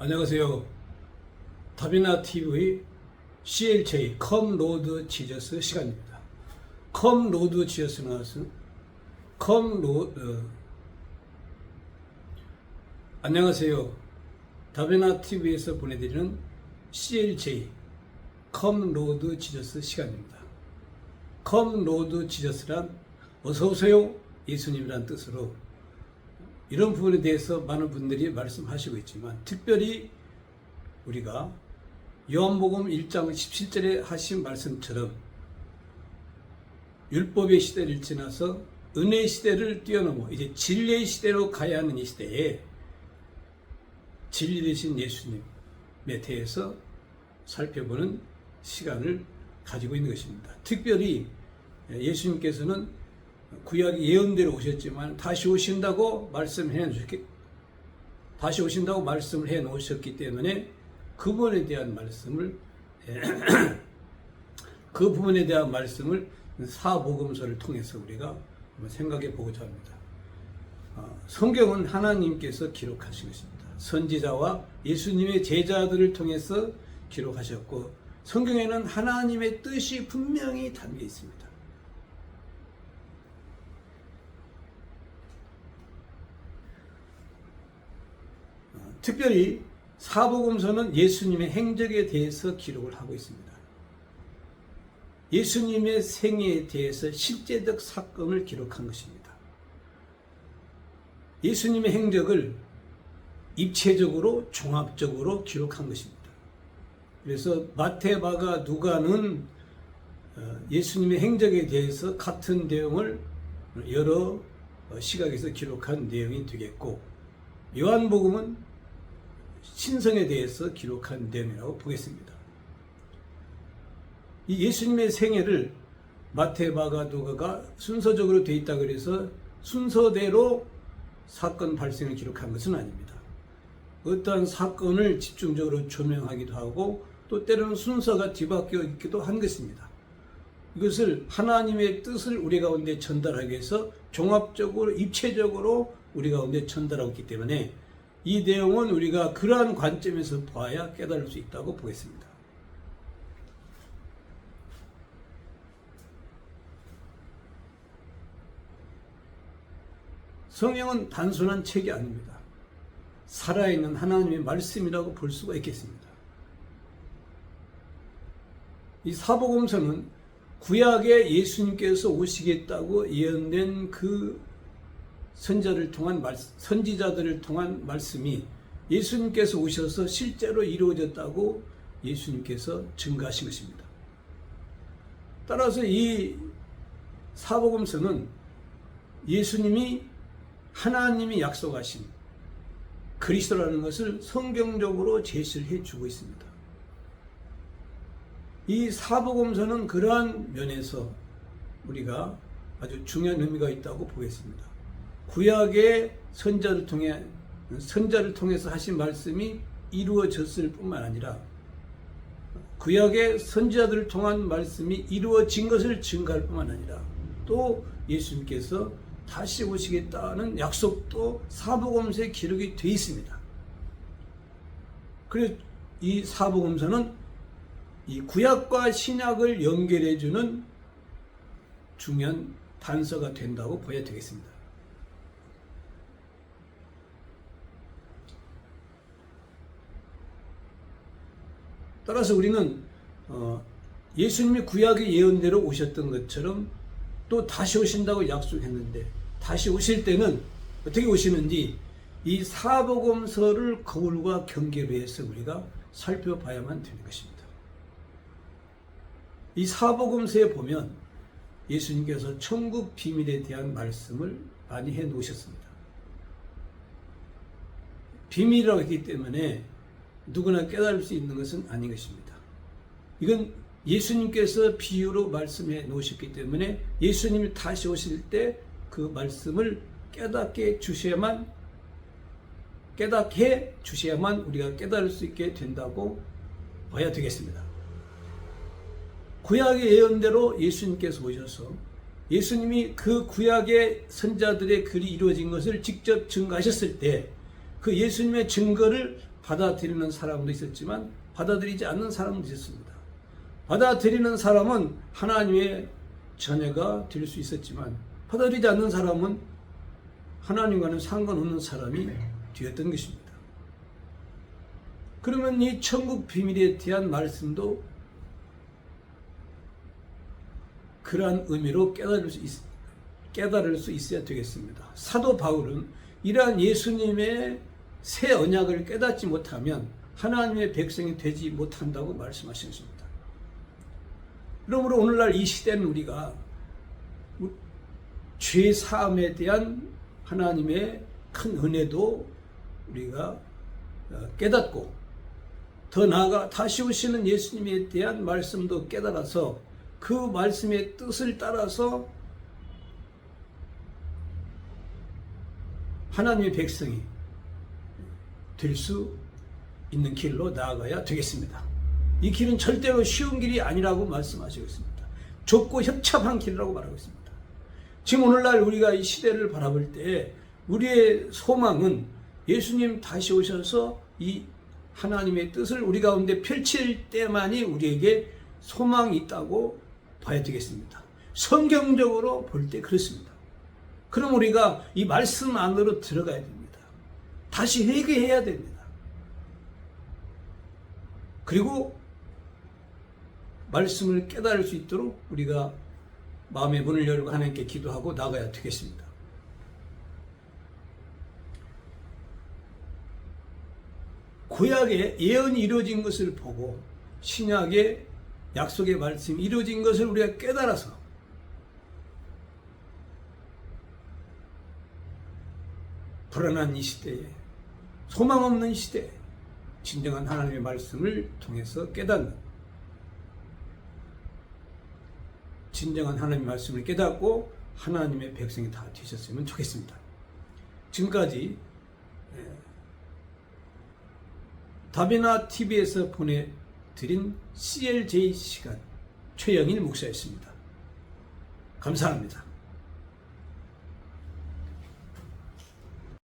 안녕하세요. 다비나 TV CLJ Come Lord Jesus 시간입니다. Come Lord JESU스는 것은 안녕하세요. 다비나 TV에서 보내드리는 CLJ Come Lord Jesus 시간입니다. Come Lord JESU란 어서오세요 예수님이란 뜻으로 이런 부분에 대해서 많은 분들이 말씀하시고 있지만, 특별히 우리가 요한복음 1장 17절에 하신 말씀처럼 율법의 시대를 지나서 은혜의 시대를 뛰어넘어 이제 진리의 시대로 가야 하는 이 시대에 진리 되신 예수님에 대해서 살펴보는 시간을 가지고 있는 것입니다. 특별히 예수님께서는 구약 예언대로 오셨지만 다시 오신다고 말씀을 해 놓으셨기 때문에 그 부분에 대한 말씀을 사복음서를 통해서 우리가 한번 생각해 보고자 합니다. 성경은 하나님께서 기록하신 것입니다. 선지자와 예수님의 제자들을 통해서 기록하셨고, 성경에는 하나님의 뜻이 분명히 담겨 있습니다. 특별히 사복음서는 예수님의 행적에 대해서 기록을 하고 있습니다. 예수님의 생애에 대해서 실제적 사건을 기록한 것입니다. 예수님의 행적을 입체적으로 종합적으로 기록한 것입니다. 그래서 마태, 마가, 누가는 예수님의 행적에 대해서 같은 내용을 여러 시각에서 기록한 내용이 되겠고, 요한복음은 신성에 대해서 기록한 내용이라고 보겠습니다. 이 예수님의 생애를 마태, 마가, 누가가 순서적으로 되어 있다 그래서 순서대로 사건 발생을 기록한 것은 아닙니다. 어떠한 사건을 집중적으로 조명하기도 하고, 또 때로는 순서가 뒤바뀌어 있기도 한 것입니다. 이것을 하나님의 뜻을 우리 가운데 전달하기 위해서 종합적으로 입체적으로 우리 가운데 전달하고 있기 때문에 이 내용은 우리가 그러한 관점에서 봐야 깨달을 수 있다고 보겠습니다. 성경은 단순한 책이 아닙니다. 살아있는 하나님의 말씀이라고 볼 수가 있겠습니다. 이 사복음서는 구약에 예수님께서 오시겠다고 예언된 그 선지자들을 통한 말씀이 예수님께서 오셔서 실제로 이루어졌다고 예수님께서 증거하신 것입니다. 따라서 이 사복음서는 예수님이 하나님이 약속하신 그리스도라는 것을 성경적으로 제시를 해주고 있습니다. 이 사복음서는 그러한 면에서 우리가 아주 중요한 의미가 있다고 보겠습니다. 구약의 선자를 통해서 하신 말씀이 이루어졌을 뿐만 아니라 구약의 선지자들을 통한 말씀이 이루어진 것을 증거할 뿐만 아니라 또 예수님께서 다시 오시겠다는 약속도 사복음서에 기록이 되어 있습니다. 그래서 이 사복음서는 이 구약과 신약을 연결해주는 중요한 단서가 된다고 보아야 되겠습니다. 따라서 우리는 예수님이 구약의 예언대로 오셨던 것처럼 또 다시 오신다고 약속했는데, 다시 오실 때는 어떻게 오시는지 이 사복음서를 거울과 경계로 해서 우리가 살펴봐야만 되는 것입니다. 이 사복음서에 보면 예수님께서 천국 비밀에 대한 말씀을 많이 해 놓으셨습니다. 비밀이라고 했기 때문에 누구나 깨달을 수 있는 것은 아닌 것입니다. 이건 예수님께서 비유로 말씀해 놓으셨기 때문에 예수님이 다시 오실 때 그 말씀을 깨닫게 해 주셔야만 우리가 깨달을 수 있게 된다고 봐야 되겠습니다. 구약의 예언대로 예수님께서 오셔서 예수님이 그 구약의 선자들의 글이 이루어진 것을 직접 증거하셨을 때 그 예수님의 증거를 받아들이는 사람도 있었지만 받아들이지 않는 사람도 있었습니다. 받아들이는 사람은 하나님의 자녀가 될 수 있었지만 받아들이지 않는 사람은 하나님과는 상관없는 사람이 되었던 것입니다. 그러면 이 천국 비밀에 대한 말씀도 그러한 의미로 깨달을 수 있어야 되겠습니다. 사도 바울은 이러한 예수님의 새 언약을 깨닫지 못하면 하나님의 백성이 되지 못한다고 말씀하셨습니다. 그러므로 오늘날 이 시대는 우리가 죄 사함에 대한 하나님의 큰 은혜도 우리가 깨닫고 더 나아가 다시 오시는 예수님에 대한 말씀도 깨달아서 그 말씀의 뜻을 따라서 하나님의 백성이 될 수 있는 길로 나아가야 되겠습니다. 이 길은 절대로 쉬운 길이 아니라고 말씀하시고 있습니다. 좁고 협착한 길이라고 말하고 있습니다. 지금 오늘날 우리가 이 시대를 바라볼 때 우리의 소망은 예수님 다시 오셔서 이 하나님의 뜻을 우리 가운데 펼칠 때만이 우리에게 소망이 있다고 봐야 되겠습니다. 성경적으로 볼 때 그렇습니다. 그럼 우리가 이 말씀 안으로 들어가야 됩니다. 다시 회개해야 됩니다. 그리고 말씀을 깨달을 수 있도록 우리가 마음의 문을 열고 하나님께 기도하고 나가야 되겠습니다. 구약의 예언이 이루어진 것을 보고 신약의 약속의 말씀이 이루어진 것을 우리가 깨달아서 불안한 이 시대에, 소망 없는 시대에 진정한 하나님의 말씀을 통해서 깨닫는, 진정한 하나님의 말씀을 깨닫고 하나님의 백성이 다 되셨으면 좋겠습니다. 지금까지 다비나 TV에서 보내드린 CLJ 시간 최영일 목사였습니다. 감사합니다.